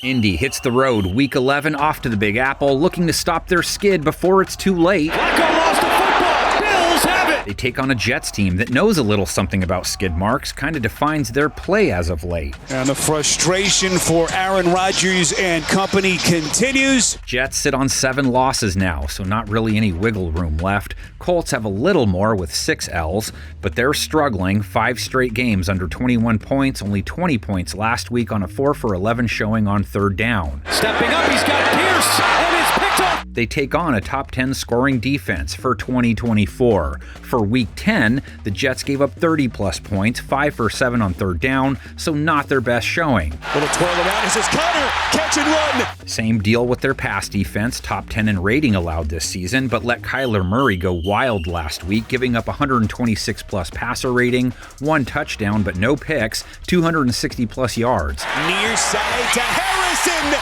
Indy hits the road Week 11 off to the Big Apple, looking to stop their skid before it's too late. Flacco lost the football. Bills have it. They take on a Jets team that knows a little something about skid marks, kind of defines their play as of late. And the frustration for Aaron Rodgers and company continues. Jets sit on 7 losses now, so not really any wiggle room left. Colts have a little more with 6 L's, but they're struggling. 5 straight games under 21 points, only 20 points last week on a 4 for 11 showing on third down. Stepping up, he's got Pierce, and it's picked up. They take on a top 10 scoring defense for 2024. For Week 10, the Jets gave up 30-plus points, 5 for 7 on third down, so not their best showing. Little twirl around, he says, Connor, catch and run. Same deal with their pass defense, top 10 in rating allowed this season, but let Kyler Murray go wild last week, giving up 126-plus passer rating, 1 touchdown but no picks, 260-plus yards. Near side to Harrison,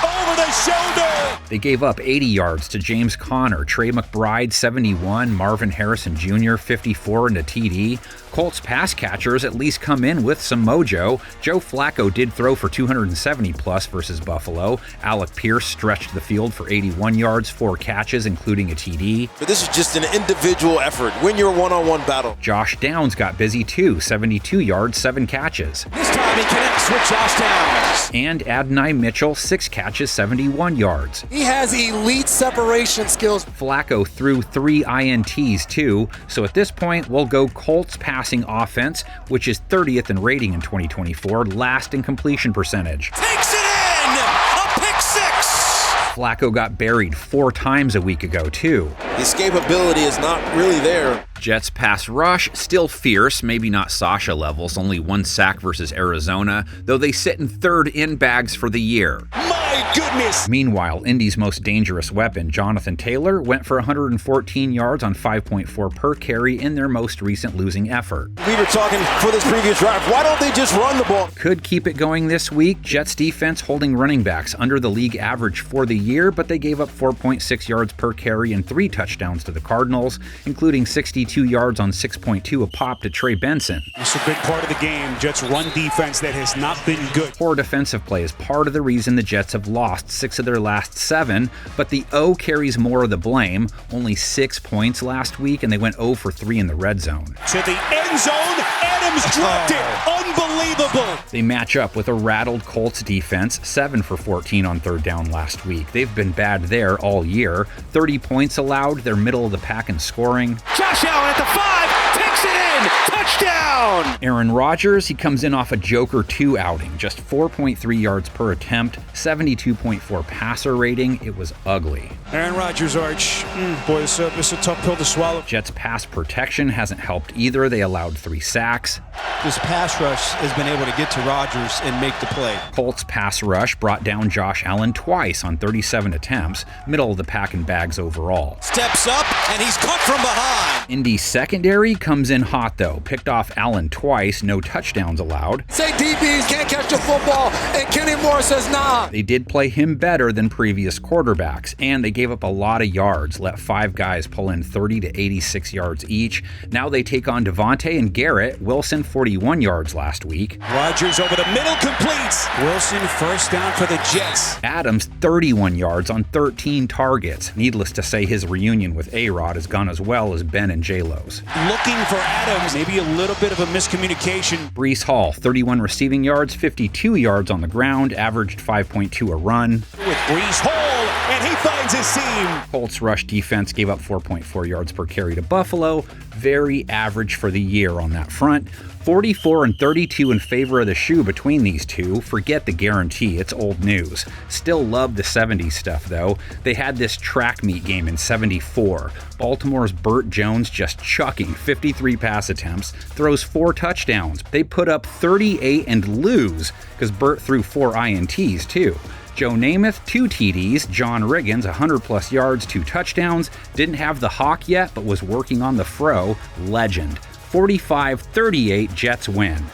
over the shoulder. They gave up 80 yards to James Conner, Trey McBride 71, Marvin Harrison Jr. 54 and a TD. Colts pass catchers at least come in with some mojo. Joe Flacco did throw for 270-plus versus Buffalo. Alec Pierce stretched the field for 81 yards, 4 catches, including a TD. But this is just an individual effort. Win your one-on-one battle. Josh Downs got busy too, 72 yards, 7 catches. This time he connects with Josh Downs. And Adonai Mitchell, 6 catches, 71 yards. He has elite separation skills. Flacco threw 3 INTs too, so at this point we'll go Colts passing offense, which is 30th in rating in 2024, last in completion percentage. Takes it in! A pick 6! Flacco got buried 4 times a week ago too. The escapability is not really there. Jets pass rush, still fierce, maybe not Sasha levels, only 1 sack versus Arizona, though they sit in 3rd in bags for the year. My goodness! Meanwhile, Indy's most dangerous weapon, Jonathan Taylor, went for 114 yards on 5.4 per carry in their most recent losing effort. We were talking for this previous drive. Why don't they just run the ball? Could keep it going this week. Jets defense holding running backs under the league average for the year, but they gave up 4.6 yards per carry and 3 touchdowns to the Cardinals, including 62 yards on 6.2 a pop to Trey Benson. It's a big part of the game. Jets run defense that has not been good. Poor defensive play is part of the reason the Jets have lost 6 of their last 7, but the O carries more of the blame. Only 6 points last week, and they went 0 for 3 in the red zone. To the end zone, Adams dropped it. Unbelievable. They match up with a rattled Colts defense, 7 for 14 on third down last week. They've been bad there all year. 30 points allowed, they're middle of the pack in scoring. Josh Allen at the 5, takes it in, touchdown! Aaron Rodgers, he comes in off a Joker 2 outing, just 4.3 yards per attempt, 72.4 passer rating. It was ugly. Aaron Rodgers, Arch. Boy, this is a tough pill to swallow. Jets pass protection hasn't helped either. They allowed 3 sacks. This pass rush has been able to get to Rodgers and make the play. Colts pass rush brought down Josh Allen twice on 37 attempts, middle of the pack in bags overall. Steps up, and he's cut from behind. Indy's secondary comes in hot though, picked off Allen twice, no touchdowns allowed. Say DBs can't catch the football, and Kenny Moore says nah. They did play him better than previous quarterbacks, and they gave up a lot of yards, let 5 guys pull in 30 to 86 yards each. Now they take on Devontae and Garrett. Wilson 41 yards last week. Rodgers over the middle completes. Wilson first down for the Jets. Adams 31 yards on 13 targets. Needless to say, his reunion with A-Rod has gone as well as Ben and J-Lo's. Looking for Adams, maybe a little bit of a miscommunication. Breece Hall 31 receiving yards, 52 yards on the ground, averaged 5.2 a run. With Breece Hall, and he finds his seam. Colts rush defense gave up 4.4 yards per carry to Buffalo. Very average for the year on that front. 44 and 32 in favor of the shoe between these two. Forget the guarantee, it's old news. Still love the 70s stuff though. They had this track meet game in 74. Baltimore's Burt Jones just chucking 53 pass attempts, throws 4 touchdowns. They put up 38 and lose because Burt threw 4 INTs too. Joe Namath, 2 TDs. John Riggins, 100-plus yards, 2 touchdowns. Didn't have the hawk yet, but was working on the fro. Legend. 45-38, Jets win.